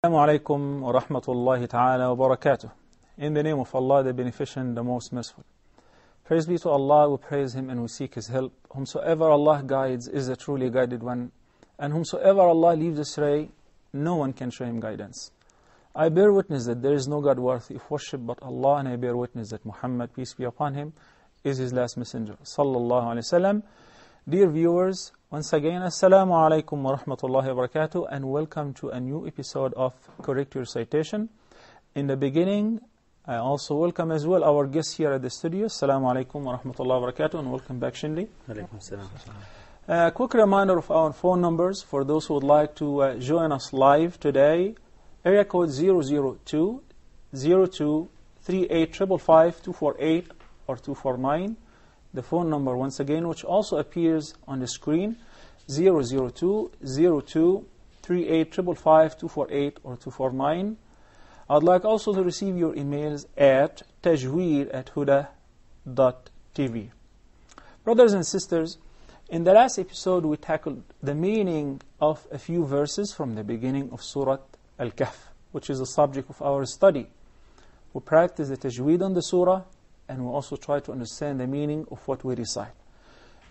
Assalamu alaikum wa rahmatullahi ta'ala wa barakatuh. In the name of Allah, the Beneficent, the Most Merciful. Praise be to Allah, we praise Him and we seek His help. Whomsoever Allah guides is the truly guided one, and whomsoever Allah leaves astray, no one can show him guidance. I bear witness that there is no God worthy of worship but Allah, and I bear witness that Muhammad, peace be upon him, is His last messenger. Sallallahu alayhi wa sallam. Dear viewers, once again, Assalamu alaikum wa rahmatullahi wa barakatuh, and welcome to a new episode of Correct Your Recitation. In the beginning, I also welcome as well our guests here at the studio. Assalamu alaikum wa rahmatullahi wa barakatuh, and welcome back, Shinli. Alaikum salam. A quick reminder of our phone numbers for those who would like to join us live today. Area code 002 02 38 555 248 or 249. The phone number once again, which also appears on the screen, 002 02 38 555 248 or 249. I'd like also to receive your emails at tajweed@huda.tv. Brothers and sisters, in the last episode we tackled the meaning of a few verses from the beginning of Surat Al-Kahf, which is the subject of our study. We practice the tajweed on the surah, and we also try to understand the meaning of what we recite.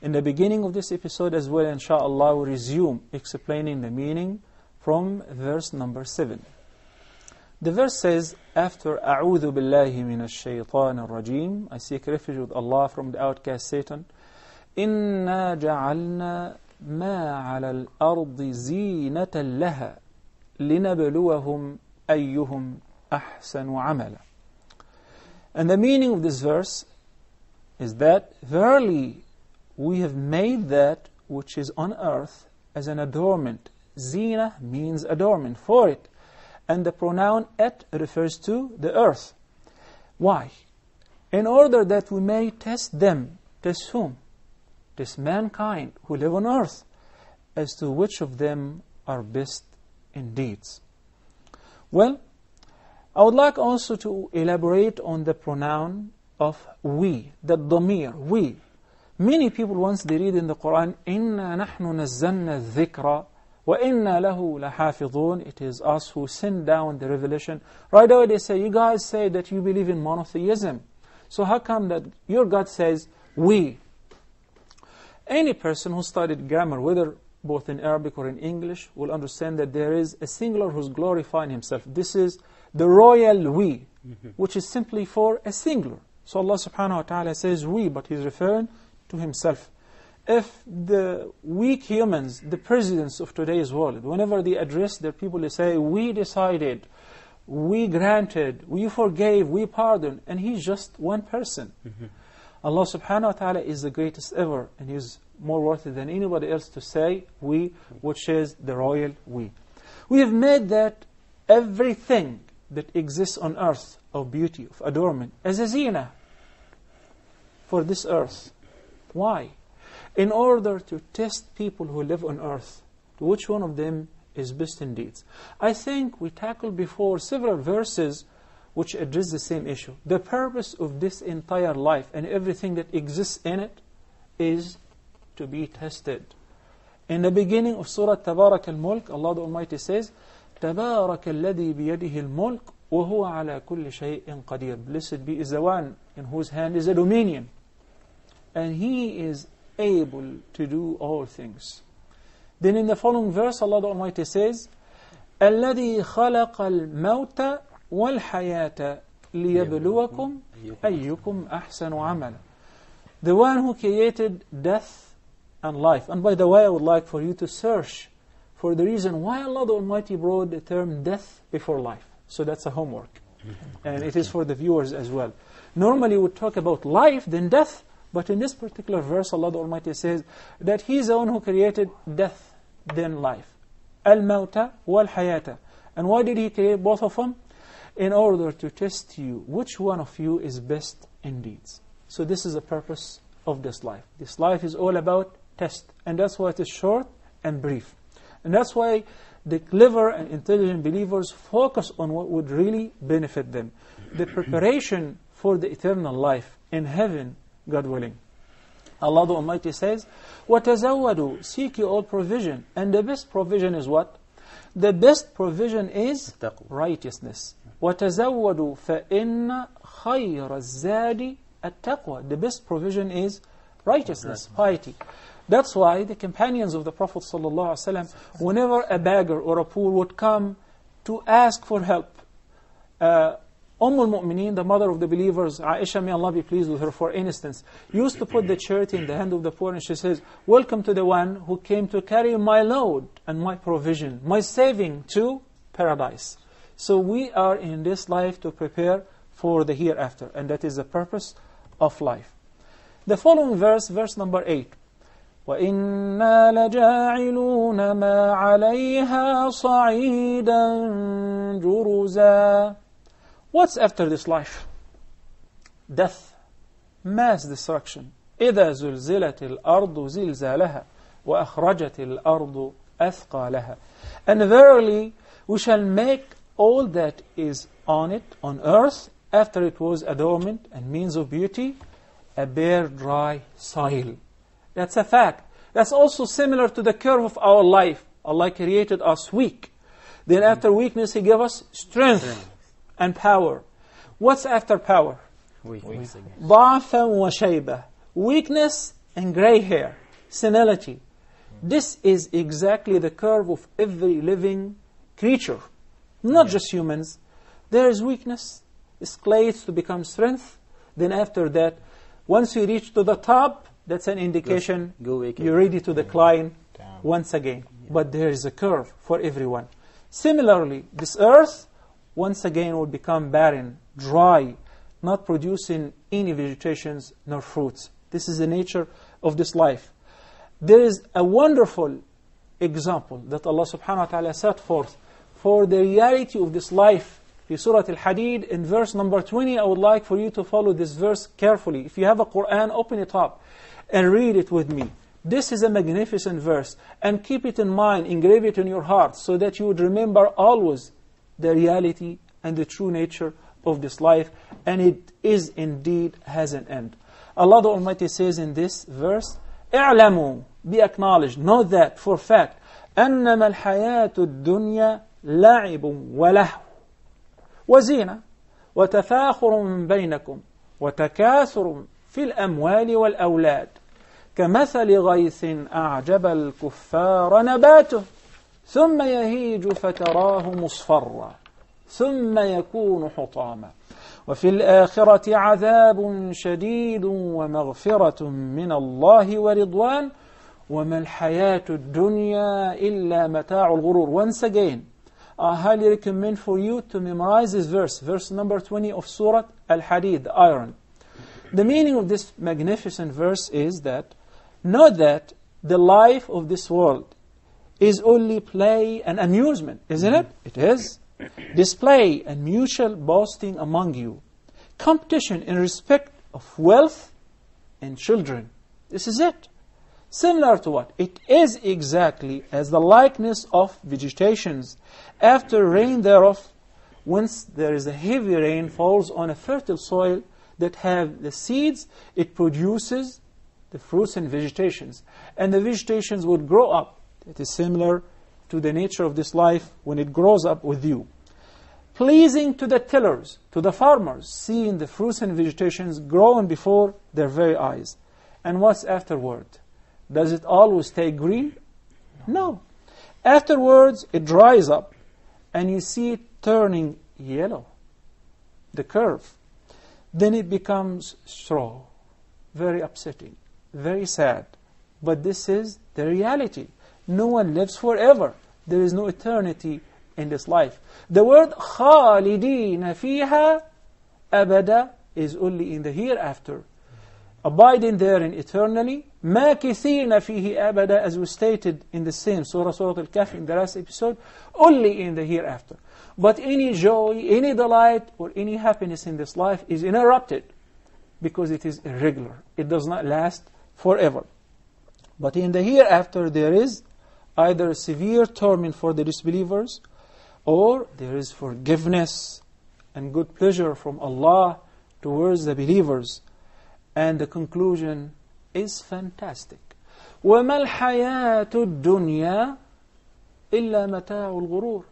In the beginning of this episode as well, inshallah, we resume explaining the meaning from verse number 7. The verse says, after أعوذ بالله من الشيطان الرجيم, I seek refuge with Allah from the outcast Satan. إنا جعلنا ما على الأرض زينة لها لنبلوهم أيهم أحسن عملا. And the meaning of this verse is that, verily, we have made that which is on earth as an adornment. Zina means adornment for it. And the pronoun et refers to the earth. Why? In order that we may test them. Test whom? Test mankind who live on earth, as to which of them are best in deeds. Well, I would like also to elaborate on the pronoun of we, the dhamir, we. Many people, once they read in the Qur'an, إِنَّا نَحْنُ نَزَّلْنَا الذِّكْرَ وَإِنَّا لَهُ لَحَافِظُونَ, it is us who send down the revelation. Right away they say, you guys say that you believe in monotheism. So how come that your God says, we? Any person who studied grammar, whether both in Arabic or in English, will understand that there is a singular who's glorifying himself. This is the royal we, which is simply for a singular. So Allah subhanahu wa ta'ala says we, but He's referring to Himself. If the weak humans, the presidents of today's world, whenever they address their people, they say, we decided, we granted, we forgave, we pardoned, and He's just one person. Allah subhanahu wa ta'ala is the greatest ever, and He's more worthy than anybody else to say we, which is the royal we. We have made that everything that exists on earth of beauty, of adornment, as a zina for this earth. Why? In order to test people who live on earth, to which one of them is best in deeds. I think we tackled before several verses which address the same issue. The purpose of this entire life and everything that exists in it is to be tested. In the beginning of Surah Tabarak al-Mulk, Allah the Almighty says, تبارك الذي بيده الملك وهو على كل شيء قدير. Blessed be is the one in whose hand is a dominion, and He is able to do all things. Then in the following verse, Allah the Almighty says, الذي خلق الموت والحياة ليبلوكم أيكم أحسن عملا. The one who created death and life. And by the way, I would like for you to search for the reason why Allah the Almighty brought the term death before life. So that's a homework. And it is for the viewers as well. Normally we would talk about life, then death. But in this particular verse, Allah the Almighty says that He's the one who created death, then life. Al-mawta wal-hayata. And why did He create both of them? In order to test you, which one of you is best in deeds. So this is the purpose of this life. This life is all about test. And that's why it is short and brief. And that's why the clever and intelligent believers focus on what would really benefit them. The preparation for the eternal life in heaven, God willing. Allah the Almighty says, وَتَزَوَّدُوا, seek you all provision. And the best provision is what? The best provision is التقوى. righteousness. وَتَزَوَّدُوا فَإِنَّ خَيْرَ الزَّادِ التَّقْوَى. The best provision is righteousness, piety. That's why the companions of the Prophet ﷺ, whenever a beggar or a poor would come to ask for help, al-Mu'mineen, the mother of the believers, Aisha, may Allah be pleased with her, for instance, used to put the charity in the hand of the poor, and she says, welcome to the one who came to carry my load and my provision, my saving to paradise. So we are in this life to prepare for the hereafter, and that is the purpose of life. The following verse, verse number 8. وَإِنَّا لَجَاعِلُونَ مَا عَلَيْهَا صَعِيدًا جُرُزًا. What's after this life? Death, mass destruction. إِذَا زُلْزِلَتِ الْأَرْضُ زِلْزَالَهَا وَأَخْرَجَتِ الْأَرْضُ أَثْقَالَهَا. And verily, we shall make all that is on it, on earth, after it was adornment and means of beauty, a bare, dry soil. That's a fact. That's also similar to the curve of our life. Allah created us weak. Then after weakness, He gave us strength and power. What's after power? Weakness. ضعفا وشيبة. Weakness and gray hair, senility. This is exactly the curve of every living creature. Not just humans. There is weakness, escalates to become strength. Then after that, once you reach to the top, that's an indication you're ready to decline once again. But there is a curve for everyone. Similarly, this earth, once again, will become barren, dry, not producing any vegetations nor fruits. This is the nature of this life. There is a wonderful example that Allah subhanahu wa ta'ala set forth for the reality of this life. In Surat Al-Hadid, in verse number 20, I would like for you to follow this verse carefully. If you have a Qur'an, open it up and read it with me. This is a magnificent verse, and keep it in mind, engrave it in your heart, so that you would remember always the reality and the true nature of this life, and it is indeed has an end. Allah the Almighty says in this verse, اعلموا, be acknowledged, know that for fact, أنما الحياة الدنيا لعب ولهو وزينة وتفاخر بينكم وتكاثر في الأموال والأولاد كمثل غيث أعجب الكفار نباته ثم يهيج فتراه مصفرا ثم يكون حطاما وفي الآخرة عذاب شديد ومغفرة من الله ورضوان وما الحياة الدنيا إلا متاع الغرور. Once again, I highly recommend for you to memorize this verse, verse number 20 of Surat Al-Hadid, the iron. The meaning of this magnificent verse is that, know that the life of this world is only play and amusement, isn't it? It is. Display and mutual boasting among you. Competition in respect of wealth and children. This is it. Similar to what? It is exactly as the likeness of vegetations. After rain thereof, once there is a heavy rain falls on a fertile soil that have the seeds, it produces the fruits and vegetations. And the vegetations would grow up. It is similar to the nature of this life when it grows up with you. Pleasing to the tillers, to the farmers, seeing the fruits and vegetations growing before their very eyes. And what's afterward? Does it always stay green? No. Afterwards, it dries up, and you see it turning yellow, the curve. Then it becomes straw. Very upsetting, very sad. But this is the reality. No one lives forever. There is no eternity in this life. The word خَالِدِينَ فِيهَا أَبَدًا is only in the hereafter. Abiding therein eternally. مَاكِثِينَ فِيهِ أَبَدًا, as we stated in the same Surat Al-Kahf in the last episode, only in the hereafter. But any joy, any delight, or any happiness in this life is interrupted because it is irregular. It does not last forever. But in the hereafter there is either severe torment for the disbelievers, or there is forgiveness and good pleasure from Allah towards the believers. And the conclusion is fantastic. وَمَا الْحَيَاةُ الدُّنْيَا إِلَّا مَتَاعُ الْغُرُورِ.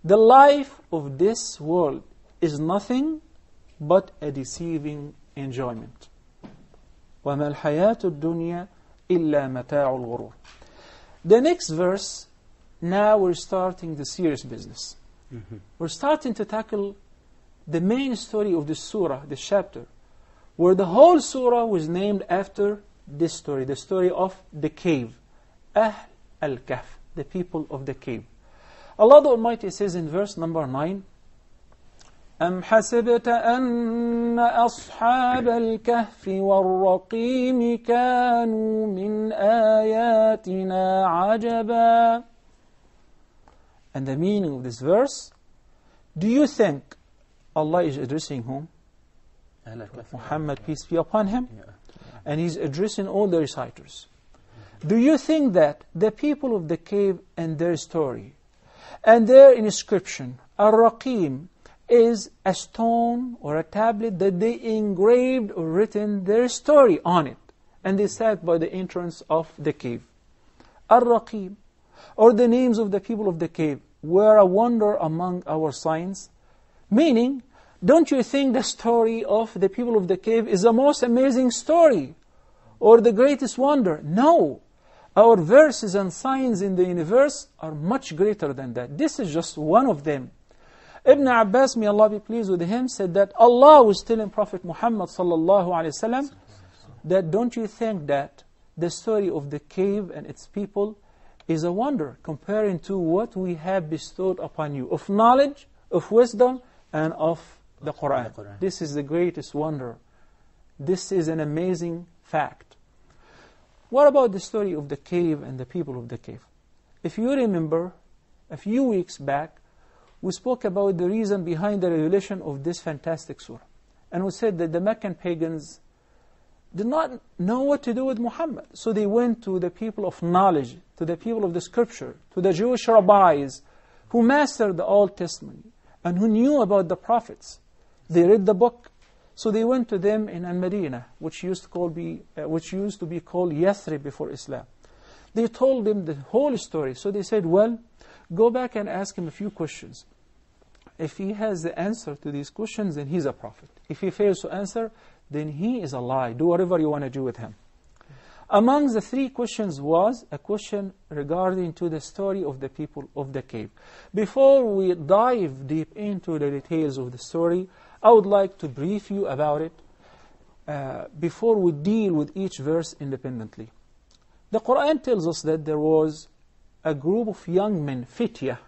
The life of this world is nothing but a deceiving enjoyment. وَمَا الْحَيَاةُ الدُّنْيَا إِلَّا مَتَاعُ الْغُرُورِ. The next verse, now we're starting the serious business. We're starting to tackle the main story of this surah, this chapter, where the whole surah was named after this story, the story of the cave. Ahl al-Kahf, the people of the cave. Allah the Almighty says in verse number 9, أَمْ حَسِبْتَ أَنَّ أَصْحَابَ الْكَهْفِ وَالرَّقِيمِ كَانُوا مِنْ آيَاتِنَا عَجَبًا. And the meaning of this verse, do you think Allah is addressing whom? Muhammad, peace be upon him. And he's addressing all the reciters. Do you think that the people of the cave and their story and their inscription, Ar-Raqim, is a stone or a tablet that they engraved or written their story on it, and they sat by the entrance of the cave? Ar-Raqim, or the names of the people of the cave, were a wonder among our signs. Meaning, don't you think the story of the people of the cave is the most amazing story or the greatest wonder? No. Our verses and signs in the universe are much greater than that. This is just one of them. Ibn Abbas, may Allah be pleased with him, said that Allah was telling Prophet Muhammad sallallahu alaihi wasallam that don't you think that the story of the cave and its people is a wonder comparing to what we have bestowed upon you of knowledge, of wisdom, and of the Qur'an. This is the greatest wonder. This is an amazing fact. What about the story of the cave and the people of the cave? If you remember, a few weeks back, we spoke about the reason behind the revelation of this fantastic surah. And we said that the Meccan pagans did not know what to do with Muhammad. So they went to the people of knowledge, to the people of the scripture, to the Jewish rabbis who mastered the Old Testament and who knew about the prophets. They read the book. So they went to them in Al-Madinah, which used to be called Yathrib before Islam. They told them the whole story. So they said, well, go back and ask him a few questions. If he has the answer to these questions, then he's a prophet. If he fails to answer, then he is a lie. Do whatever you want to do with him. Among the three questions was a question regarding to the story of the people of the cave. Before we dive deep into the details of the story, I would like to brief you about it before we deal with each verse independently. The Qur'an tells us that there was a group of young men, fitya,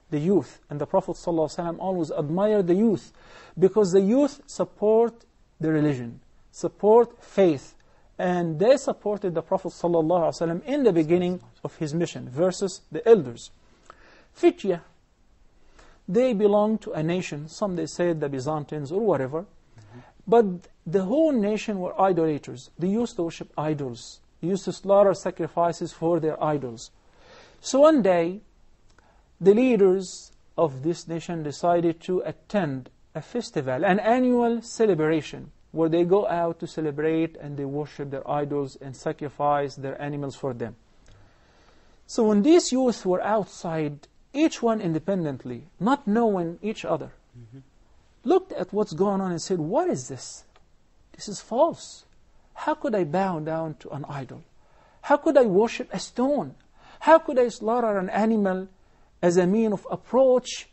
the youth, and the Prophet ﷺ always admired the youth because the youth support the religion, support faith, and they supported the Prophet ﷺ in the beginning of his mission versus the elders. Fitya, they belong to a nation, some they said the Byzantines or whatever, but the whole nation were idolaters. They used to worship idols. They used to slaughter sacrifices for their idols. So one day, the leaders of this nation decided to attend a festival, an annual celebration, where they go out to celebrate and they worship their idols and sacrifice their animals for them. So when these youth were outside, each one independently, not knowing each other, looked at what's going on and said, what is this? This is false. How could I bow down to an idol? How could I worship a stone? How could I slaughter an animal as a mean of approach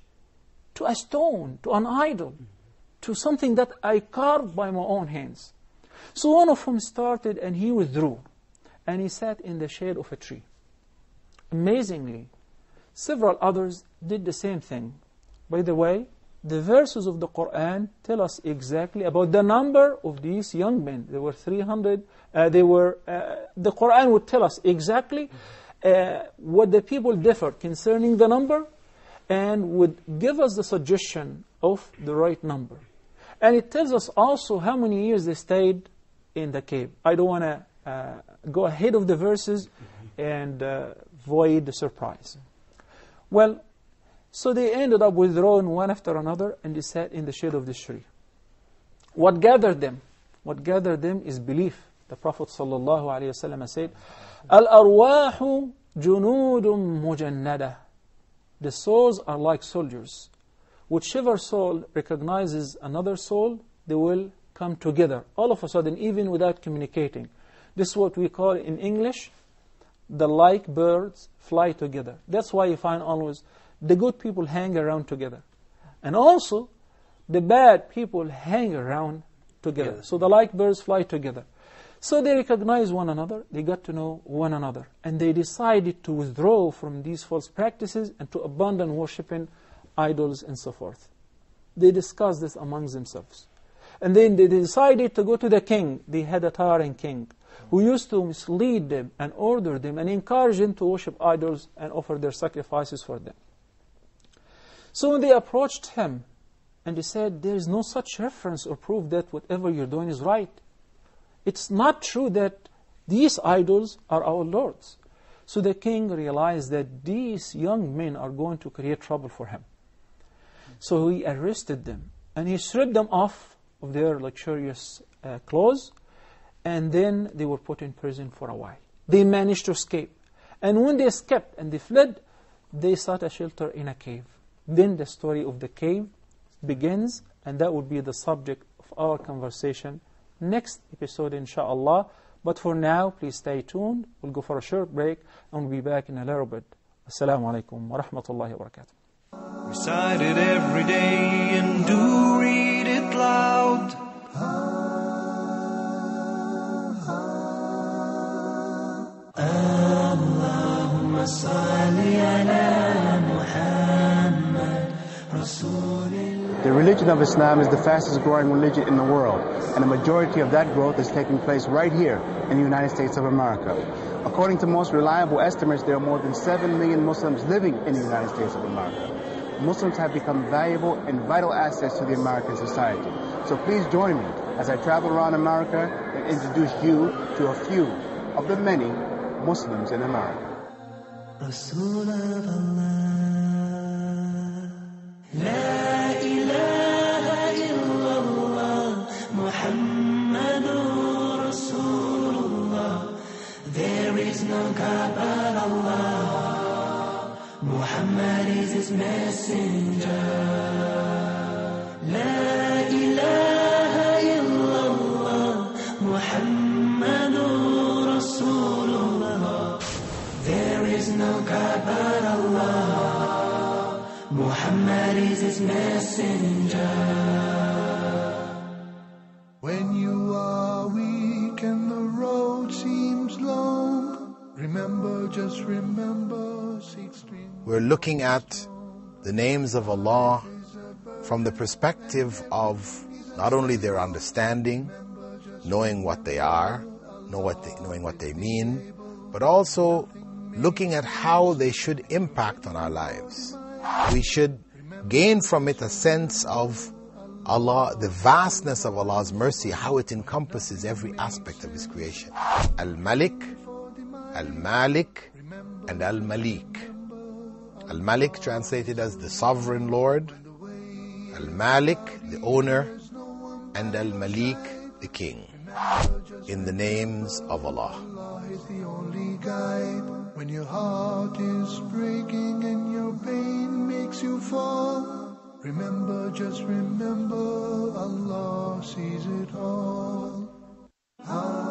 to a stone, to an idol, to something that I carved by my own hands? So one of them started and he withdrew, and he sat in the shade of a tree. Amazingly, several others did the same thing. By the way, the verses of the Qur'an tell us exactly about the number of these young men. There were 300. The Qur'an would tell us exactly what the people differed concerning the number, and would give us the suggestion of the right number. And it tells us also how many years they stayed in the cave. I don't want to go ahead of the verses and void the surprise. Well, so they ended up withdrawing one after another, and they sat in the shade of the tree. What gathered them? What gathered them is belief. The Prophet ﷺ said, Al-arwahu junudun mujannada. the souls are like soldiers. Whichever soul recognizes another soul, they will come together, all of a sudden, even without communicating. This is what we call in English, the like birds fly together. That's why you find always the good people hang around together. And also, the bad people hang around together. So the like birds fly together. So they recognize one another, they got to know one another, and they decided to withdraw from these false practices and to abandon worshipping idols and so forth. They discussed this amongst themselves. And then they decided to go to the king. They had a tyrant king who used to mislead them and order them and encourage them to worship idols and offer their sacrifices for them. So when they approached him, and they said, there is no such reference or proof that whatever you're doing is right. It's not true that these idols are our lords. So the king realized that these young men are going to create trouble for him. So he arrested them, and he stripped them off of their luxurious clothes, and then they were put in prison for a while. They managed to escape. And when they escaped and they fled, they sought a shelter in a cave. Then the story of the cave begins, and that will be the subject of our conversation next episode, inshallah. But for now, please stay tuned. We'll go for a short break, and we'll be back in a little bit. Assalamu alaikum wa rahmatullahi wa barakatuh. Recite it every day and do read it loud. Allahumma salli ala Muhammad Rasulillah. The religion of Islam is the fastest growing religion in the world, and the majority of that growth is taking place right here in the United States of America. According to most reliable estimates, there are more than 7 million Muslims living in the United States of America. Muslims have become valuable and vital assets to the American society. So please join me as I travel around America and introduce you to a few of the many Muslims in America. Rasul of Allah, La ilaha illallah, Muhammadur Rasulullah. There is no God but Allah, Muhammad is his messenger. La ilaha illallah, Muhammadur Rasulullah. There is no God but Allah, Muhammad is his messenger. When you are weak and the road seems long, remember, just remember, we're looking at the names of Allah from the perspective of not only their understanding, knowing what they are, knowing what they mean, but also looking at how they should impact on our lives. We should gain from it a sense of Allah, the vastness of Allah's mercy, how it encompasses every aspect of His creation. Al-Malik, Al-Malik, and Al-Malik. Al-Malik translated as the sovereign Lord, Al-Malik, the owner, and Al-Malik, the king. In the names of Allah. Allah is the only guide. When your heart is breaking and your pain makes you fall, remember, just remember, Allah sees it all.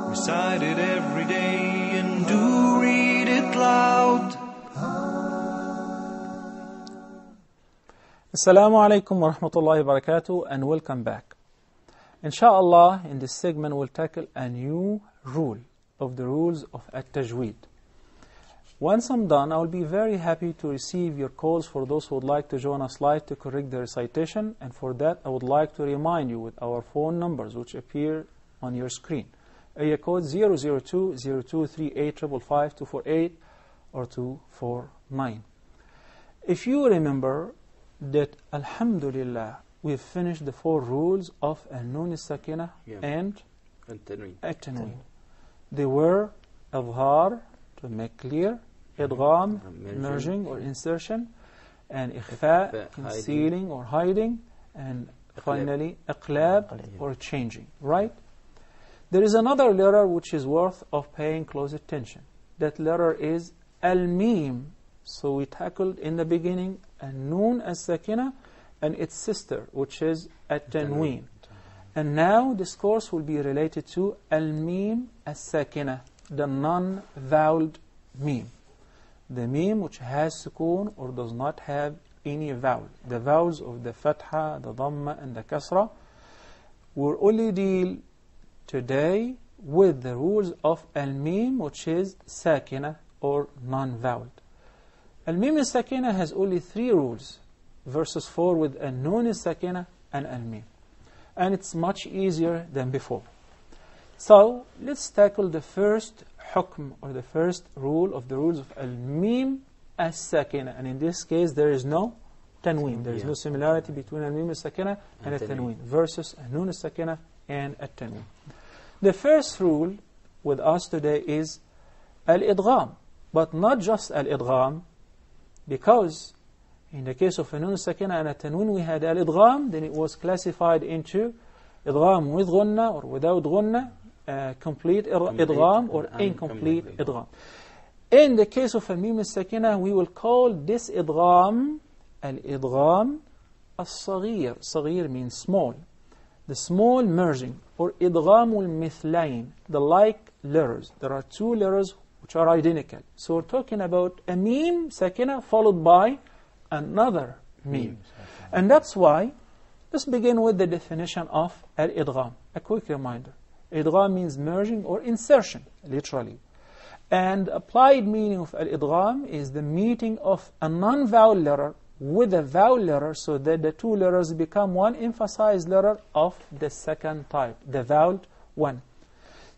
Recite it every day and do read it loud. Assalamu alaikum wa rahmatullahi wa barakatuh, and welcome back. Inshallah, in this segment we'll tackle a new rule of the rules of Tajweed. Once I'm done, I will be very happy to receive your calls for those who would like to join us live to correct the recitation, and for that I would like to remind you with our phone numbers which appear on your screen. Area code 002-0238-555-248 or 249. If you remember that, Alhamdulillah, we've finished the 4 rules of An-Nun As-Sakinah and At-Tanween. They were Adhar, to make clear, Idgham, merging or insertion, and Ikhfa, concealing or hiding, and finally Iqlab, or changing, right? There is another letter which is worth of paying close attention. That letter is Al-Mim So we tackled in the beginning An-Nun as-Sakina and its sister, which is At-Tanween. And now this course will be related to Al-Mim as-Sakina, the non-voweled meme. The meme which has sukoon or does not have any vowel. The vowels of the Fatha, the Dhamma and the Kasra. We'll only deal today with the rules of Al-Mim, which is Sakina or non-voweled. Al-Mim as-Sakina has only 3 rules versus 4 with An-Nun as-Sakina and Al-Mim. And it's much easier than before. So let's tackle the first hukm or the first rule of the rules of Al-Mim as-Sakina. And in this case there is no Tanween. There is no similarity between Al-Mim as-Sakina and At-Tanween versus An-Nun as-Sakina and At-Tanween. The first rule with us today is Al-Idgham. But not just Al-Idgham, because in the case of An-Nun as-Sakina and At-Tanween we had Al-Idgham, then it was classified into Idgham with Ghunna or without Ghunna, complete Idgham or incomplete Idgham. In the case of Al-Mim as-Sakina, we will call this Idgham Al-Idgham As-Saghir. Saghir means small. The small merging, or Idgham al-Mithlain, the like letters. There are 2 letters which are identical. So we're talking about a Mim Sakina followed by another Mim. And that's why, let's begin with the definition of Al-Idgham. A quick reminder. Idgham means merging or insertion, literally. And applied meaning of Al-Idgham is the meeting of a non-vowel letter with a vowel letter so that the 2 letters become one emphasized letter of the second type, the voweled one.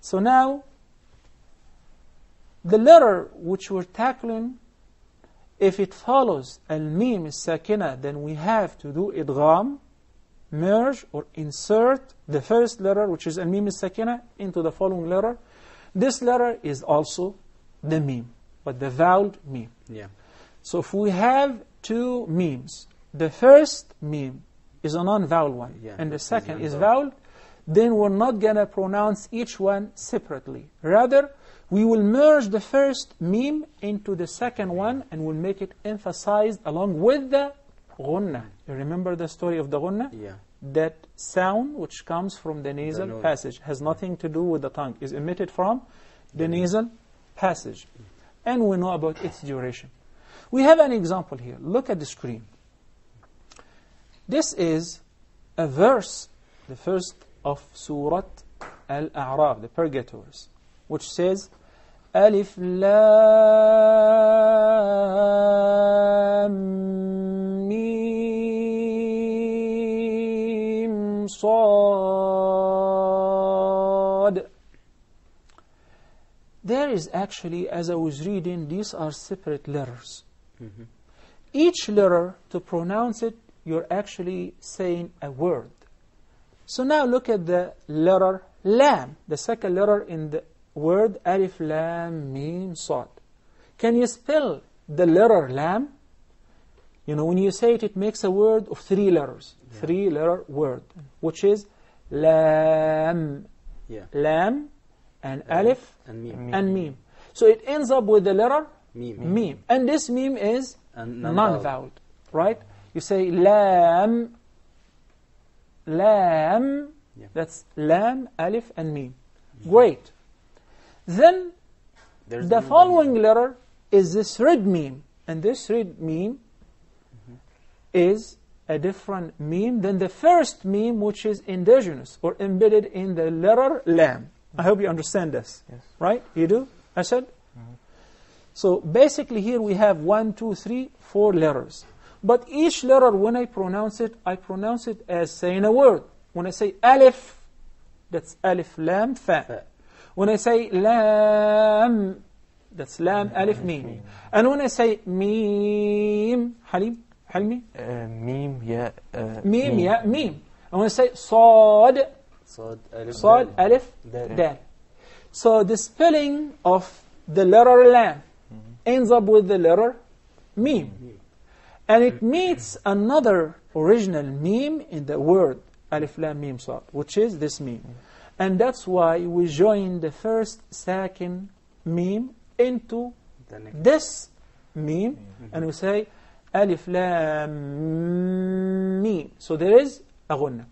So now, the letter which we're tackling, if it follows Al-Mim as-Sakina, then we have to do Idgham, merge or insert the first letter, which is Al-Mim as-Sakina, into the following letter. This letter is also the Mim, but the voweled Mim. Yeah. So if we have 2 memes, the first meme is a non-vowel one, and the second is vowel, then we're not going to pronounce each one separately. Rather, we will merge the first meme into the second one, and we'll make it emphasized along with the Ghunna. You remember the story of the Ghunna? Yeah. That sound which comes from the nasal passage has nothing to do with the tongue, is emitted from the nasal passage. And we know about its duration. We have an example here. Look at the screen. This is a verse, the first of Surat Al-A'raf, the Purgatories, which says, Alif Lam Mim Sad. There is actually, as I was reading, these are separate letters. Each letter, to pronounce it, you're actually saying a word. So now look at the letter Lam, the second letter in the word Alif Lam Mim Sad. Can you spell the letter Lam? You know, when you say it, it makes a word of 3 letters. 3-letter word, which is Lam. Lam and Alif and Mim. So it ends up with the letter Mim. And this Mim is non-voweled, right? You say Lam, Lam, that's Lam, Alif and Mim. Great. Then the following letter is this red Mim. And this red Mim is a different Mim than the first Mim, which is indigenous or embedded in the letter Lam. I hope you understand this. Yes. Right? You do? Asad? So basically here we have 1, 2, 3, 4 letters. But each letter, when I pronounce it as saying a word. When I say Alif, that's Alif, Lam, Fa. When I say Lam, that's Lam, Alif, Mim. And when I say Mim, Halim, Halmi? Mim, Ya, Mim, Ya, Mim. And when I say Sad, Sad, Alif, Dal. So the spelling of the letter Lam ends up with the letter Mim. And it meets another original Mim in the word Alif Lam Mim Sad, which is this Mim. And that's why we join the first, second Mim into this meme, and we say alif lam mim. So there is a ghunna.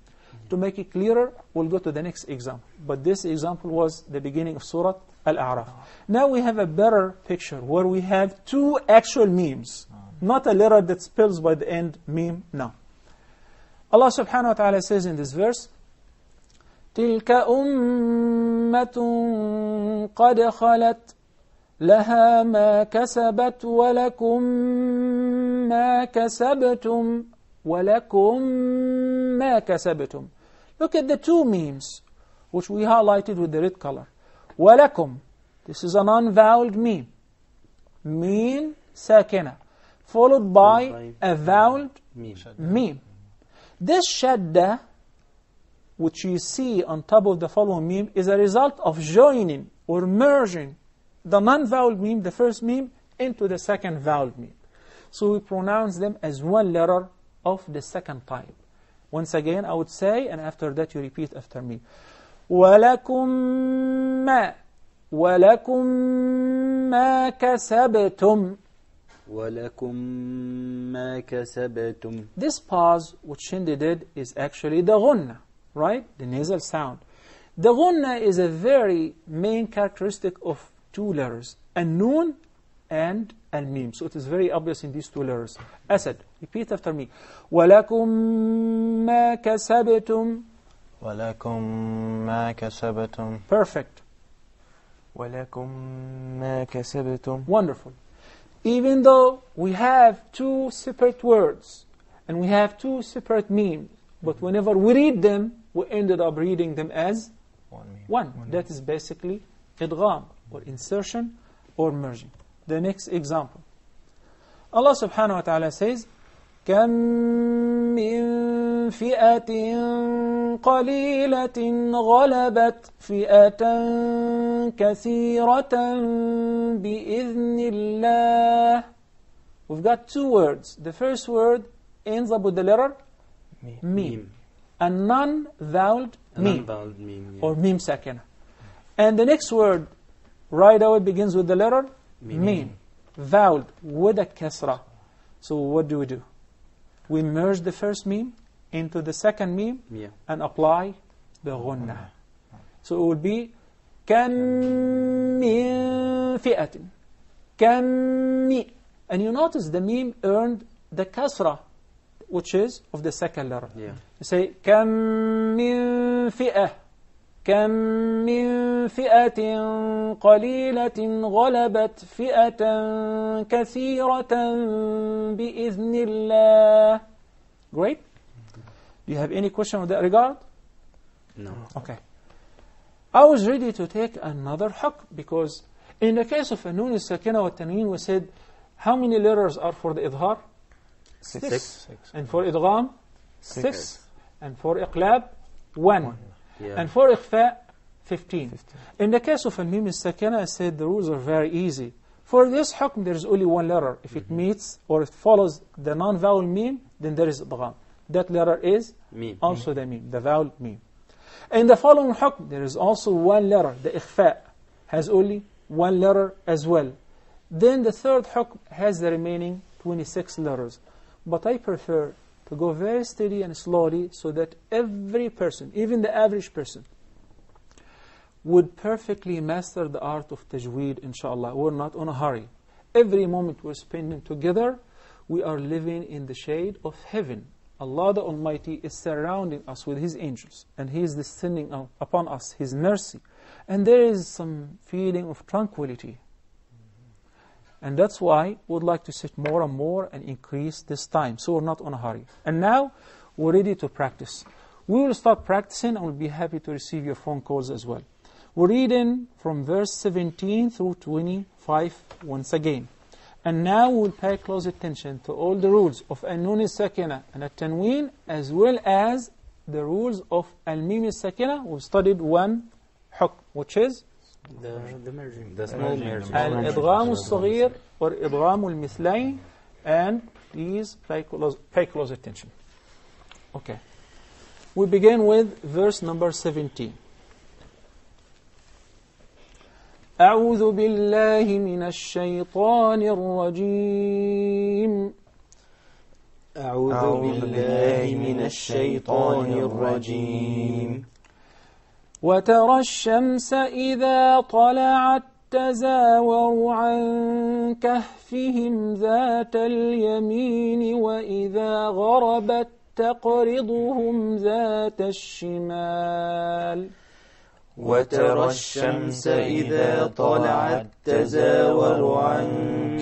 To make it clearer, we'll go to the next example. But this example was the beginning of Surah Al-A'raf. Now we have a better picture where we have two actual memes, not a letter that spells by the end meme. No. Allah subhanahu wa ta'ala says in this verse, تِلْكَ أُمَّةٌ قَدْ خَلَتْ لَهَا مَا كَسَبَتْ وَلَكُمْ مَا كَسَبْتُمْ وَلَكُمْ مَا كَسَبْتُمْ. Look at the two memes, which we highlighted with the red color. وَلَكُمْ, this is a non-voweled meme. Meme sakina, followed by a voweled meme. This shadda, which you see on top of the following meme, is a result of joining or merging the non-vowel meme, the first meme, into the second vowel meme. So we pronounce them as one letter of the second type. Once again, I would say, and after that you repeat after me. وَلَكُمْ مَا كَسَبْتُمْ. وَلَكُمْ مَا كَسَبْتُمْ. This pause, which Shindi did, is actually the ghunna, right? The nasal sound. The ghunna is a very main characteristic of two letters, an-nun and al-mim. So it is very obvious in these two letters. Asad, repeat after me. وَلَكُمْ مَا كَسَبْتُمْ. وَلَكُمْ مَا كَسَبْتُمْ. Perfect. وَلَكُمْ مَا كَسَبْتُمْ. Wonderful. Even though we have two separate words and we have two separate memes, but whenever we read them, we ended up reading them as one. That is basically idgham, or insertion, or merging. The next example. Allah subhanahu wa ta'ala says, كَم مِّن فِئَةٍ قَلِيلَةٍ غَلَبَتْ فِئَةً كَثِيرَةً بِإِذْنِ اللَّهِ. We've got two words. The first word ends up with the letter mim. A non-voweled meme, or mim sakina. And the next word right away begins with the letter mim, voweled with a kasra. So what do? We merge the first meme into the second meme and apply the ghunna. So it would be كَم مِّن فِئَةٍ. كَم مِّ. And you notice the meme earned the kasra, which is of the second letter. You say كَم مِّن فِئَةٍ. كَم مِّن فِئَةٍ قَلِيلَةٍ غَلَبَتْ فِئَةً كَثِيرَةً بِإِذْنِ اللَّهِ. Great. Do you have any question with that regard? No. Okay. I was ready to take another hukm, because in the case of an-nun as-sakina wa tanween, we said how many letters are for the idhar? 6. And for idgham? 6. And for iqlab? 1. And for ikhfa, 15. In the case of al-mim as-sakina, I said the rules are very easy. For this hukm, there is only one letter. If it meets or it follows the non-vowel mim, then there is idgham. That letter is also the mim, the vowel mim. In the following hukm, there is also one letter. The ikhfa has only one letter as well. Then the third hukm has the remaining 26 letters. But I prefer to go very steady and slowly, so that every person, even the average person, would perfectly master the art of tajweed, inshallah. We're not in a hurry. Every moment we're spending together, we are living in the shade of heaven. Allah the Almighty is surrounding us with His angels, and He is descending upon us His mercy. And there is some feeling of tranquility. And that's why we'd like to sit more and more and increase this time. So we're not in a hurry. And now we're ready to practice. We will start practicing, and we'll be happy to receive your phone calls as well. We're reading from verse 17 through 25 once again. And now we'll pay close attention to all the rules of an-nun as-sakina and at-tanween, as well as the rules of al-mim as-sakina. We've studied one hukm, which is the merging, the small merging. Al-idgham al-saghir or idgham al-mithlayn. And please pay close attention. Okay. We begin with verse number 17. أعوذ بالله من الشيطان الرجيم. أعوذ بالله من الشيطان الرجيم. وترى الشمس إذا طلعت تزاور عن كهفهم ذات اليمين وإذا غربت تقرضهم ذات الشمال. وترى الشمس إذا طلعت تزاور عن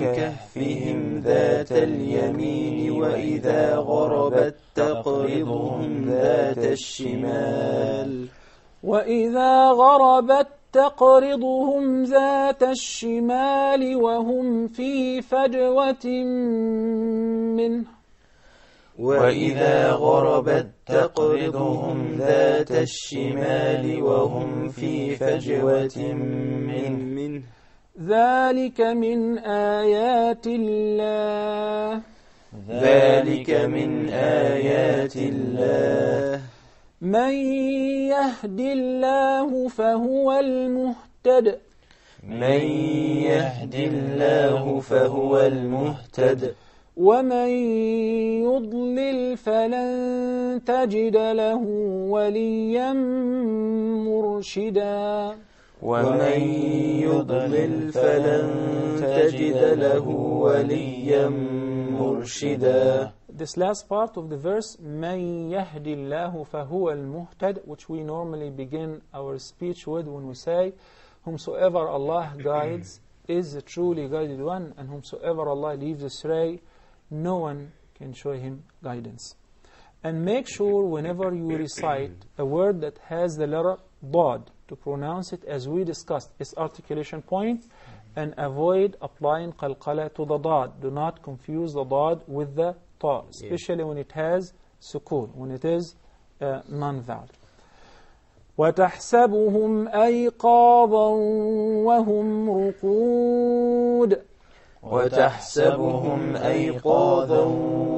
كهفهم ذات اليمين وإذا غربت تقرضهم ذات الشمال. وإذا غربت تقرضهم ذات الشمال وهم في فجوة منه. وإذا غربت تقرضهم ذات الشمال وهم في فجوة منه. ذلك من آيات الله. ذلك من آيات الله. من يهد الله فهو المهتد. من يهد الله فهو المهتد. ومن يضلل فلن تجد له وليا مرشدا. ومن يضلل فلن تجد له وليا مرشدا. This last part of the verse, مَن يَهْدِ اللَّهُ فَهُوَ الْمُهْتَدِ, which we normally begin our speech with when we say, whomsoever Allah guides is the truly guided one, and whomsoever Allah leaves astray, no one can show him guidance. And make sure whenever you recite a word that has the letter ضاد, to pronounce it as we discussed, its articulation point, and avoid applying qalqala to the ضاد. Do not confuse the ضاد with the ta, especially when it has sukun, when it is non-vowel. وَتَحْسَبُهُمْ أَيْقَاظًا وَهُمْ رُقُودٌ. وتحسبهم أيقاظا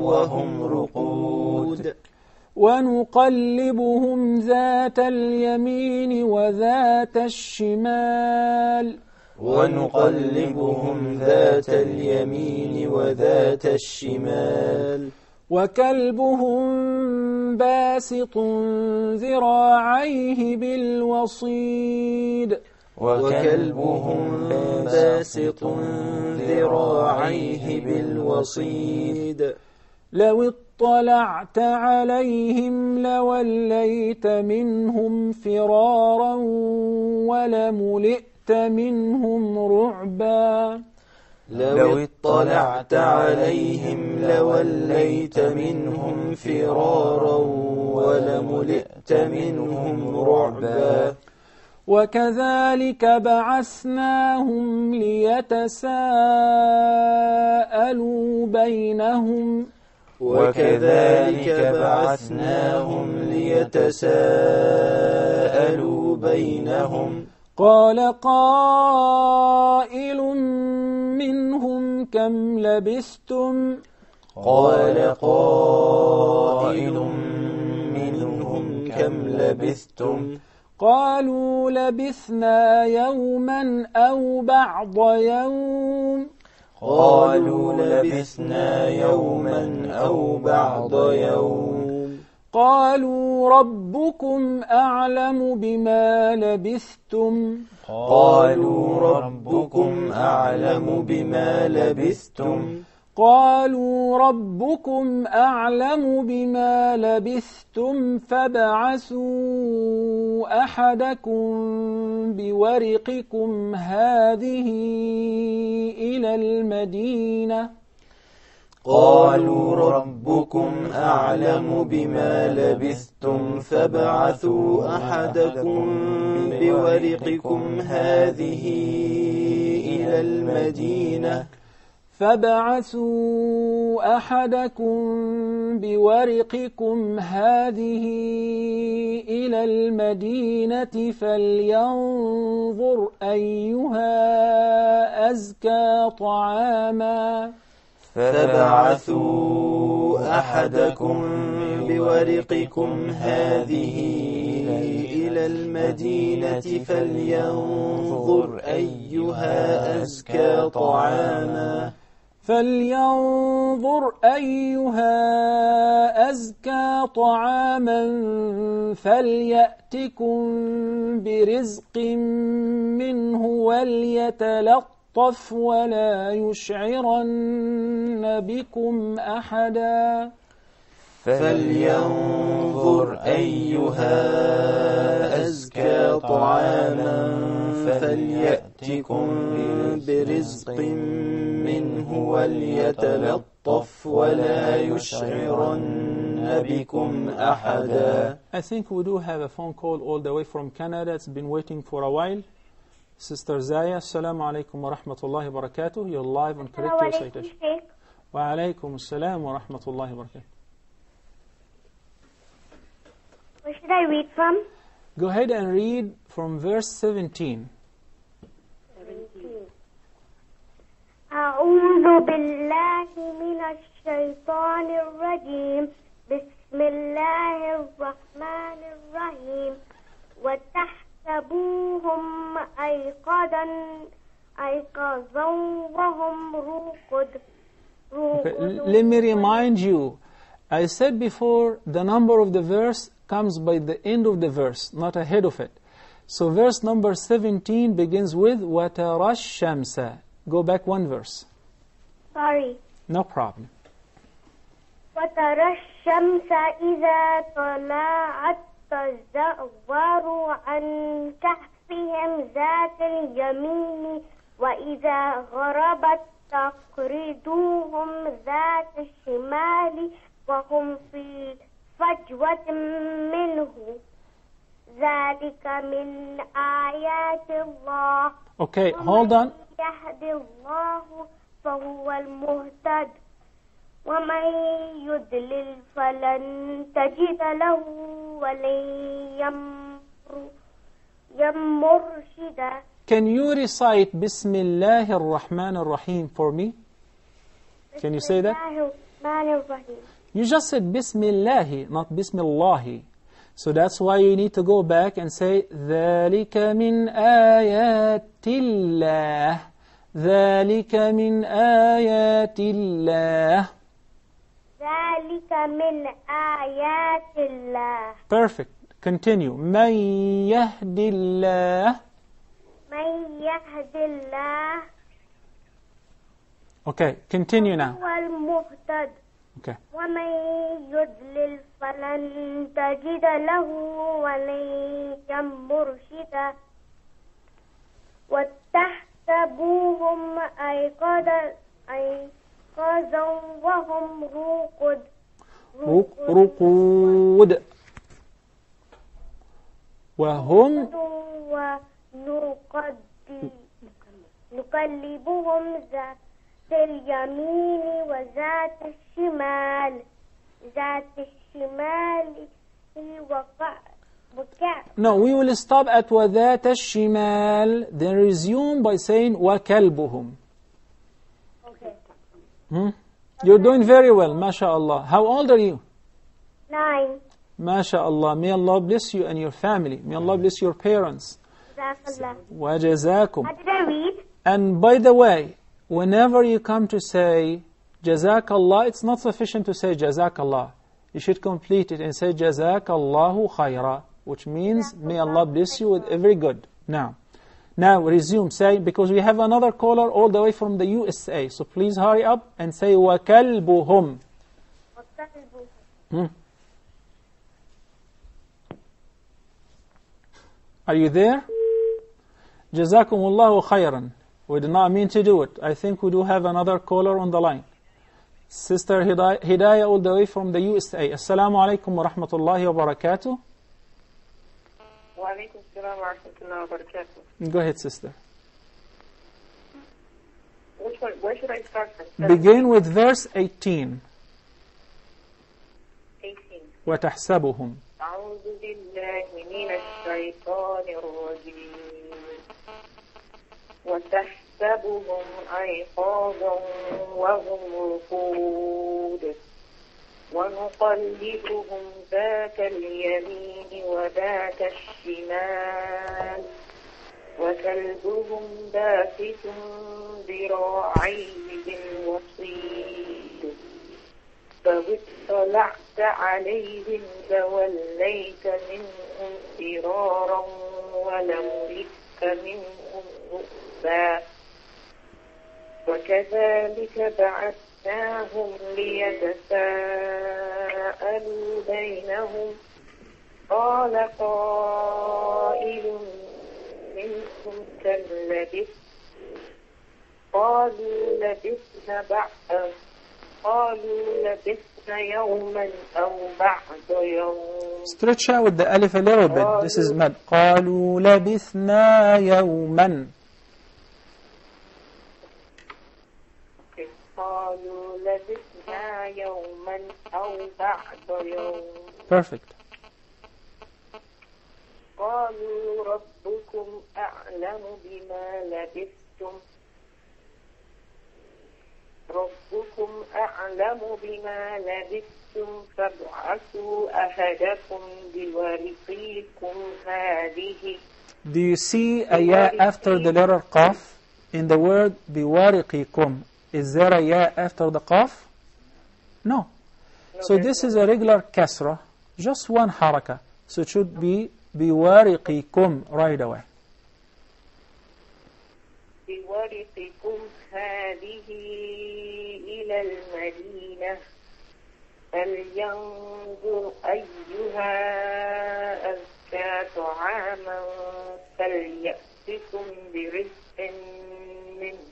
وهم رقود. ونقلبهم ذات اليمين وذات الشمال. ونقلبهم ذات اليمين وذات الشمال. وكلبهم باسط ذراعيه بالوصيد. وكلبهم باسط ذراعيه بالوصيد. لو اطلعت عليهم لوليت منهم فرارا ولملئت منهم رعبا. لو اطلعت عليهم لوليت منهم فرارا ولملئت منهم رعبا. وكذلك بعثناهم ليتساءلوا بينهم. وكذلك بعثناهم ليتساءلوا بينهم. قال قائل منهم كم لبثتم. قال قائل منهم كم لبثتم. قالوا لبثنا يوما أو بعض يوم. قالوا لبثنا يوما أو بعض يوم. قالوا ربكم أعلم بما لبثتم. قالوا ربكم أعلم بما لبثتم. قالوا ربكم أعلم بما لبثتم فابعثوا أحدكم بورقكم هذه إلى المدينة. قالوا ربكم أعلم بما لبثتم فابعثوا أحدكم بورقكم هذه إلى المدينة. فابعثوا أحدكم بورقكم هذه إلى المدينة فلينظر أيها أزكى طعاما. فابعثوا أحدكم بورقكم هذه إلى المدينة فلينظر أيها أزكى طعاما فليأتكم برزق منه وليتلطف ولا يشعرن بكم أحدا. فلينظر أيها أزكى طعاما فليأتكم برزق منه وليتلطف ولا يشعرن بكم أحدا. I think we do have a phone call all the way from Canada. It's been waiting for a while. Sister Zaya, Assalamu alaikum wa rahmatullahi wa barakatuh. You're live on Correct Recitation. Wa alaikum assalam wa rahmatullahi wa barakatuh. Where should I read from? Go ahead and read from verse 17. أعوذ بالله من الشيطان الرجيم بسم الله الرحمن الرحيم وتحسبوهم أيقظا وهم رقد. Okay, let me remind you, I said before the number of the verse comes by the end of the verse, not ahead of it. So verse number 17 begins with وَتَرَى الشَّمْسَ. Go back one verse. Sorry. No problem. وترى الشمس إذا طلعت تزور عن كهفهم ذات اليمين وإذا غربت تقرضهم ذات الشمال وهم في فجوة منه ذلك من آيات الله. Okay, hold on. يهدي الله فهو المهتد ومن يضلل فلن تجد له وليا مرشدا. Can you recite Bismillah ar-Rahman ar-Rahim for me? Can you say that? You just said Bismillah, not Bismillah. So that's why you need to go back and say ذَلِكَ مِنْ آيَاتِ اللَّهِ ذَلِكَ مِنْ آيَاتِ اللَّهِ ذَلِكَ مِنْ آيَاتِ اللَّهِ. Perfect. Continue. مَنْ يَهْدِ اللَّهِ مَنْ يَهْدِ اللَّهِ. Okay, continue now. هو المهتد. Okay. ومن يضلل فلن تجد له وليا مرشدا وتحسبوهم أيقظا وهم رقود وهم ونقلبهم ذات اليمين وذات الشمال وقع. No, we will stop at وذات الشمال, then resume by saying وكلبهم. Okay. You're doing very well, mashallah. How old are you? 9. Mashallah. May Allah bless you and your family. May Allah bless your parents. Jazakallah. وجزاكم. How did I read? And by the way, whenever you come to say Jazakallah, it's not sufficient to say Jazakallah. You should complete it and say Jazakallahu khaira, which means may Allah bless you with every good. Now resume, say, because we have another caller all the way from the USA, so please hurry up and say وَكَلْبُهُمْ. Are you there? Jazakumullahu khairan. We did not mean to do it. I think we do have another caller on the line. Sister Hidayah all the way from the USA. Assalamu alaikum wa rahmatullahi wa barakatuh. Wa alaikum assalam wa rahmatullahi wa barakatuh. Go ahead, sister. Which one? Where should I start from? Begin with verse 18. 18. وَتَحْسَبُهُمْ. أعوذ بالله من الشيطان الرجيم تحسبهم أيقاظا وهم رقود ونقلبهم ذات اليمين وذات الشمال وكلبهم باسط ذراعيه بالوصيد فإذ اطلعت عليهم توليت منهم فرارا ولملئت منهم رؤبا وكذلك بعثناهم ليتساءلوا بينهم قال قائل منهم كم لبثتم قالوا لبثنا يوما أو بعض يوم. Stretch out with the alif a little bit. This is mad. قالوا لبثنا يوما. قالوا لبثنا يوما أو بعض يوم. Perfect. قالوا ربكم أعلم بما لبثتم فابعثوا أحدكم بورقيكم هذه. Do you see a ya after the letter qaf in the word بورقيكم? Is there a ya after the qaf? No. So this is a regular kasra, just one haraka. So it should be بورقيكم right away. بورقكم هذه إلى المدينة فلينظر أيها أزكى طعاما فليأتكم برزق منه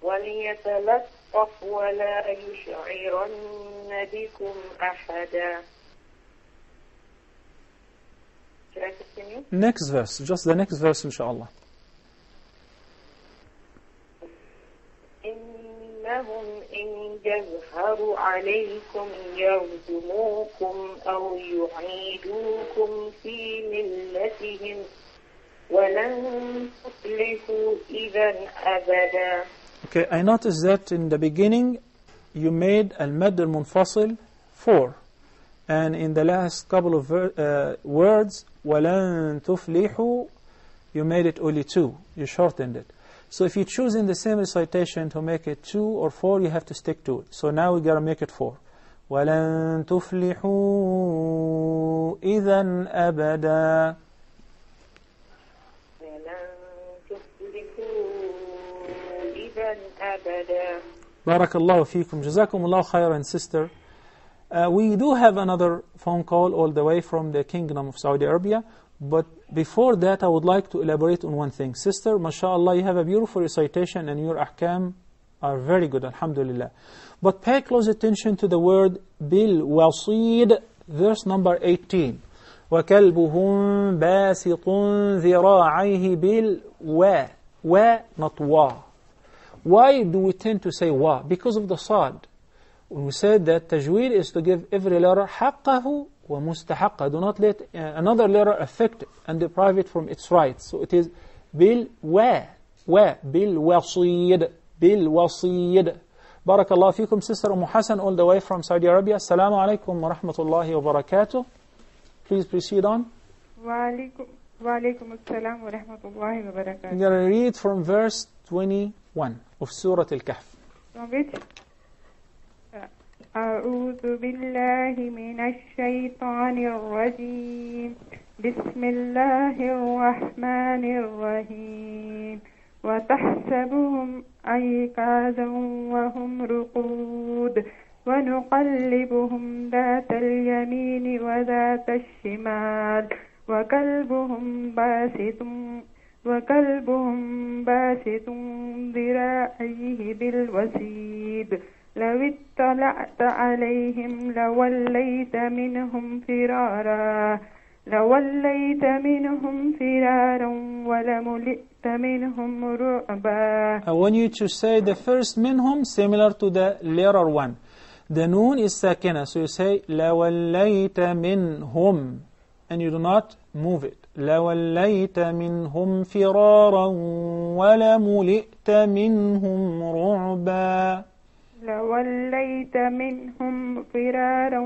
وليتلطف ولا يشعرن بكم أحدا. Should I continue? Next verse, just the next verse inshallah. إنهم إن يظهروا عليكم يرجموكم أو يعيدوكم في ملتهم ولن تفلحوا إذا أبدا. Okay, I noticed that in the beginning you made al-mad al-munfasil 4, and in the last couple of words وَلَن تُفْلِحُوا you made it only 2, you shortened it. So if you choose in the same recitation to make it 2 or 4, you have to stick to it. So now we got to make it 4. وَلَن تُفْلِحُوا إِذًا أَبَدًا. Barakallahu feekum. Jazakumullahu khairan, sister. We do have another phone call all the way from the Kingdom of Saudi Arabia. But before that, I would like to elaborate on one thing. Sister, mashallah, you have a beautiful recitation and your ahkam are very good, alhamdulillah. But pay close attention to the word bil wasid, verse number 18. وَكَلْبُهُمْ بَاسِطٌ ذِرَاعَيْهِ بِالْوَا. Wa, not wa. Why do we tend to say wa? Because of the sad. When we said that tajweed is to give every letter حقه ومستحقه. Do not let another letter affect it and deprive it from its rights. So it is بالوا بالوصيد بالوصيد. Barakallahu feekum, sister Hassan, all the way from Saudi Arabia. Assalamu alaikum wa rahmatullahi wa barakatuh. Please proceed on. Wa alaikum assalam wa rahmatullahi wa barakatuh. We're going to read from verse 21 of Surat Al-Kahf. From which? أعوذ بالله من الشيطان الرجيم بسم الله الرحمن الرحيم وتحسبهم أيقاظا وهم رقود ونقلبهم ذات اليمين وذات الشمال وكلبهم باسط ذراعيه بالوسيد لو اطلعت عليهم لوليت منهم فرارا ولملئت منهم رعبا. I want you to say the first minhum similar to the letter 1. The noon is sakina, so you say لوليت منهم and you do not move it. لوليت منهم فرارا ولملئت منهم رعبا. لوليت منهم فرارا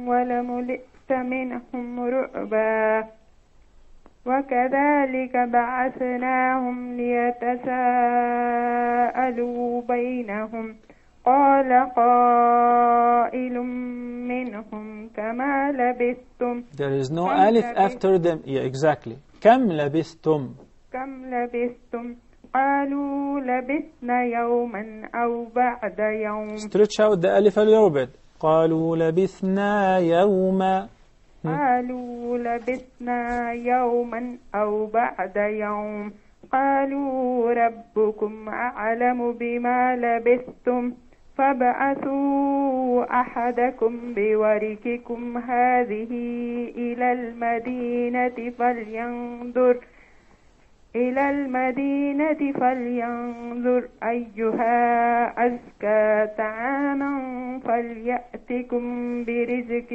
ولملئت منهم رعبا. وكذلك بعثناهم ليتساءلوا بينهم قال قائل منهم كما لبثتم. There is no alif after them. Yeah, exactly. كم لبثتم. كم لبثتم. قالوا لبثنا يوما أو بعد يوم. Stretch out the alif a little bit. قالوا لبثنا يوما. قالوا لبثنا يوما أو بعد يوم. قالوا ربكم أعلم بما لبثتم فابعثوا أحدكم بورقكم هذه إلى المدينة فلينظر أيها أزكى طعاما فليأتكم برزق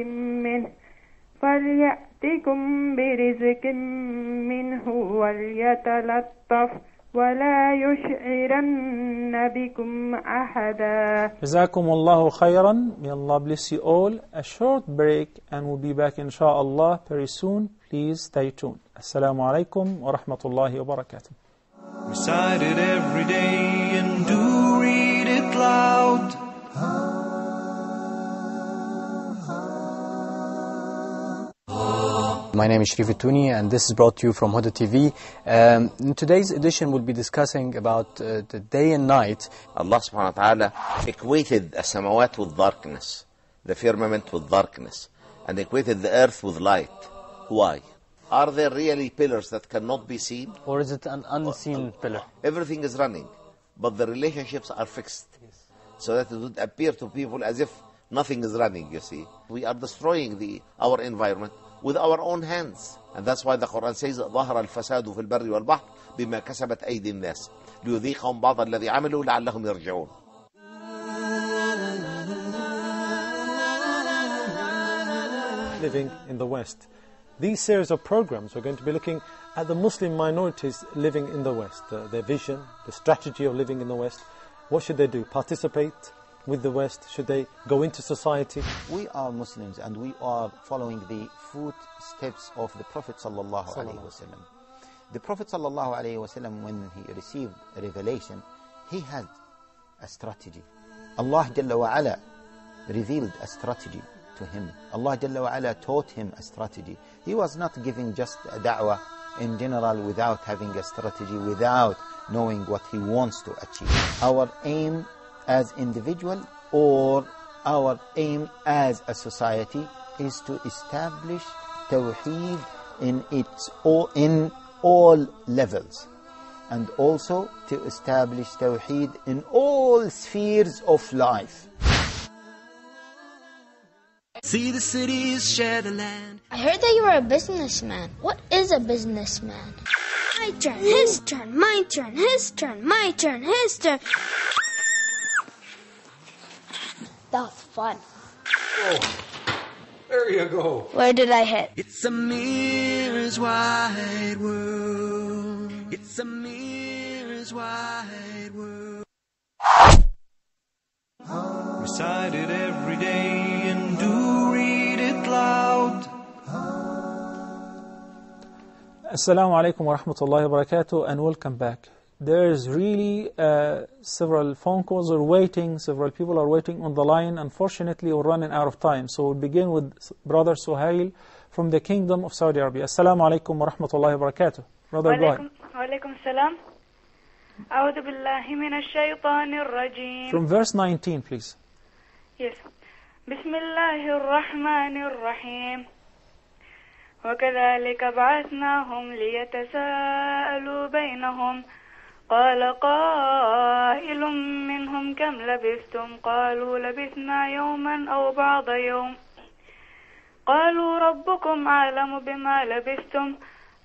منه وليتلطف ولا يشعرن بكم أحدا. جزاكم الله خيرا. May Allah bless you all. A short break and we'll be back inshallah very soon. Please stay tuned. Assalamu alaikum wa rahmatullahi wa barakatuh. Recite it every day and do read it loud. My name is Sharif Tuni and this is brought to you from Huda TV. In today's edition we'll be discussing about the day and night. Allah subhanahu wa ta'ala equated as-samawat with darkness, the firmament with darkness, and equated the earth with light. Why? Are there really pillars that cannot be seen? Or is it an unseen pillar? Everything is running, but the relationships are fixed. So that it would appear to people as if nothing is running, you see. We are destroying our environment with our own hands. And that's why the Qur'an says ظهر الفساد في البر والبحر بما كسبت أيدي الناس ليذيقهم بعض الذي عملوا لعلهم يرجعون. Living in the West. These series of programs are going to be looking at the Muslim minorities living in the West, their vision, the strategy of living in the West. What should they do? Participate with the West? Should they go into society? We are Muslims and we are following the footsteps of the Prophet sallallahu alaihi wasallam. The Prophet sallallahu alaihi wasallam, when he received a revelation, he had a strategy. Allah Jalla wa Ala revealed a strategy to him. Allah Jalla wa Ala taught him a strategy. He was not giving just a da'wah in general without having a strategy, without knowing what he wants to achieve. Our aim as individual or our aim as a society is to establish Tawheed in all levels, and also to establish Tawheed in all spheres of life. See the cities share the land. I heard that you were a businessman. What is a businessman? My turn, his turn, my turn, his turn, my turn, his turn. That was fun. Oh, there you go. Where did I hit? It's a mirror's wide world. It's a mirror's wide world. Recite it every day and do read it loud. Assalamu alaikum wa rahmatullahi wa barakatuh and welcome back. There's really several phone calls are waiting, several people are waiting on the line. Unfortunately, we're running out of time. So we'll begin with Brother Suhail from the Kingdom of Saudi Arabia. Assalamu alaikum wa rahmatullahi wa barakatuh. Brother, go ahead. Wa alaikum salam. A'udhu billahi minash shaytanir rajim. From verse 19, please. Yes. Bismillahir rahmanir rahim. وكذلك بعثناهم ليتساءلوا بينهم قال قائل منهم كم لبثتم قالوا لبثنا يوما أو بعض يوم قالوا ربكم أعلم بما لبثتم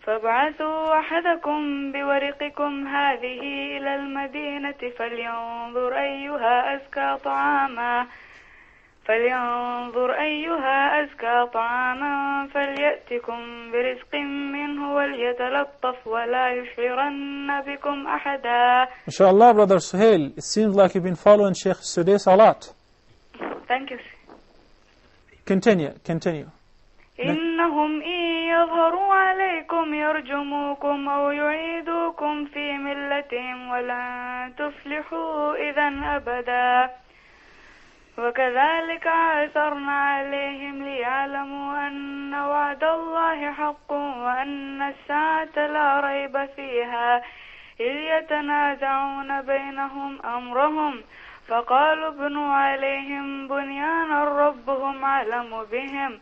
فابعثوا أحدكم بورقكم هذه إلى المدينة فلينظر أيها أزكى طعاما فلينظر أيها أزكى طعاما فليأتكم برزق منه وليتلطف ولا يشعرن بكم أحدا. MashaAllah, Brother Suhail, it seems like you've been following Sheikh Sudais a lot. Thank you. Continue. إنهم إن يظهروا عليكم يرجموكم أو يعيدوكم في ملتهم ولن تفلحوا إذا أبدا. وكذلك عثرنا عليهم ليعلموا أن وعد الله حق وأن الساعة لا ريب فيها إذ يتنازعون بينهم أمرهم فقالوا ابنوا عليهم بنيانا ربهم أعلم بهم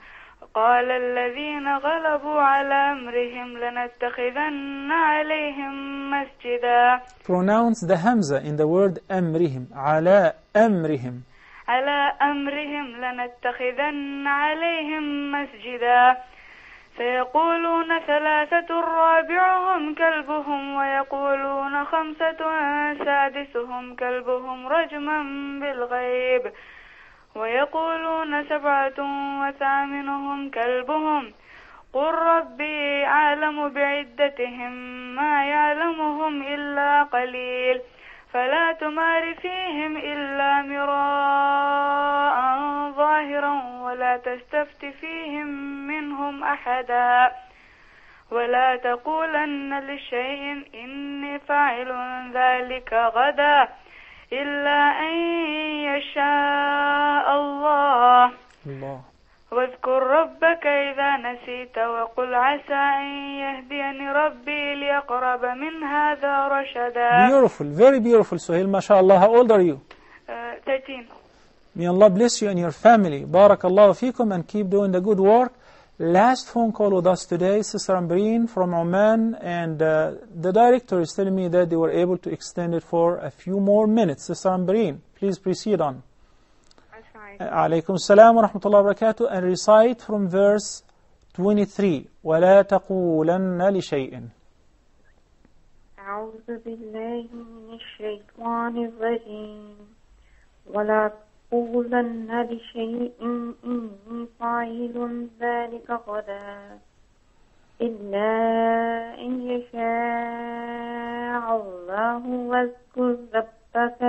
قال الذين غلبوا على أمرهم لنتخذن عليهم مسجدا. Pronounce the Hamza in the word أمرهم. على أمرهم. على أمرهم لنتخذن عليهم مسجدا. سيقولون ثلاثة رابعهم كلبهم ويقولون خمسة سادسهم كلبهم رجما بالغيب ويقولون سبعة وثامنهم كلبهم قل ربي أعلم بعدتهم ما يعلمهم إلا قليل فلا تمار فيهم إلا مراء ظاهرا ولا تستفت فيهم منهم أحدا ولا تقولن لشيء إني فاعل ذلك غدا إلا أن يشاء الله واذكر ربك إذا نسيت وقل عسى أن يهديني ربي لأقرب من هذا رشدا. Beautiful, very beautiful, Suhail. MashaAllah. How old are you? 13. May Allah bless you and your family. Barakallahu feekum, and keep doing the good work. Last phone call with us today, Sister Ambreen from Oman, and the director is telling me that they were able to extend it for a few more minutes. Sister Ambreen, please proceed on. Alaykum salam wa rahmatullahi wa barakatuh, and recite from verse 23. وَلَا تَقُولَنَّ لِشَيْءٍ. أعوذ بالله من الشيطان الرجيم ولا تقولن لشيء إني فاعل ذلك غدا إلا أن يشاء الله واذكر ربك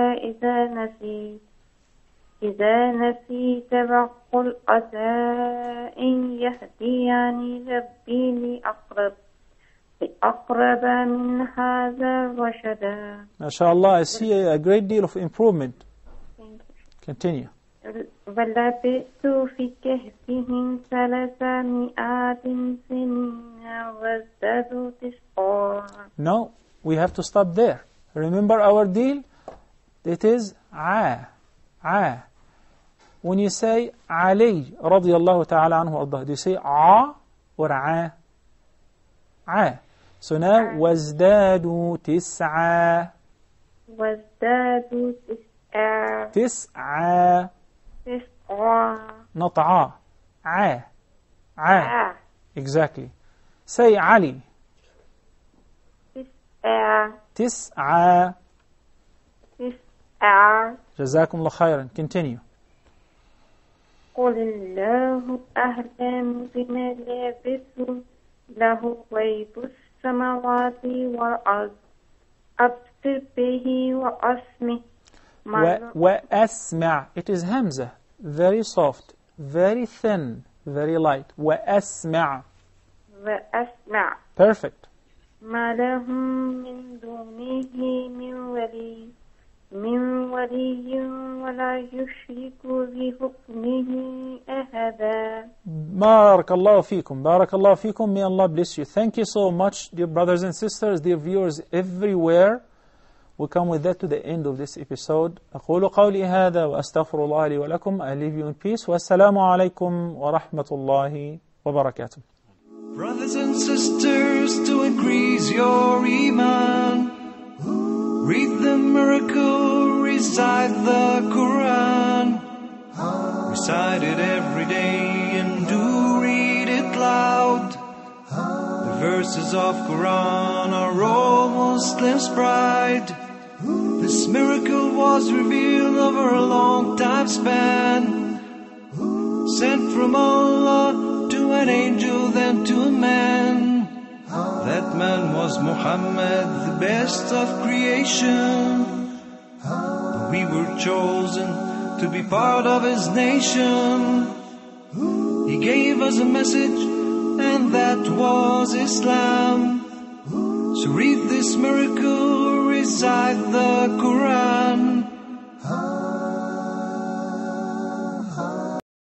إذا نسيت وقل عسى أن يهديني ربي لأقرب من هذا رشدا. MashaAllah, I see a great deal of improvement. Continue. ولبثت في كهفهم 300 سنين وازدادوا تسعا. No, we have to stop there. Remember our deal? It is a. When you say Ali radiyallahu ta'ala anhu ardah, do you say a or a? A. So now وازدادوا تسعا. وازدادوا تسعا. Not a. Exactly. Say Ali. تسعا. جزاكم الله خيرا. Continue. قل الله أعلم بما لبثوا له غيب السماوات والأرض أبصر به وأسمع. وأسمع. It is Hamza. Very soft, very thin, very light. وأسمع. Perfect. ما لهم من دونه من ولي ولا يشرك بحكمه أحدا. Barakallahu feekum. Barakallahu feekum. May Allah bless you. Thank you so much, dear brothers and sisters, dear viewers everywhere. We come with that to the end of this episode. أقول قولي هذا وأستغفر الله لي ولكم. I leave you in peace. والسلام عليكم ورحمة الله وبركاته. Brothers and sisters, to increase your iman, read the miracle, recite the Qur'an. Recite it every day and do read it loud. The verses of Qur'an are all Muslims' pride. This miracle was revealed over a long time span. sent from Allah to an angel, then to a man. That man was Muhammad, the best of creation. We were chosen to be part of his nation. He gave us a message, and that was Islam. So read this miracle, recite the Qur'an.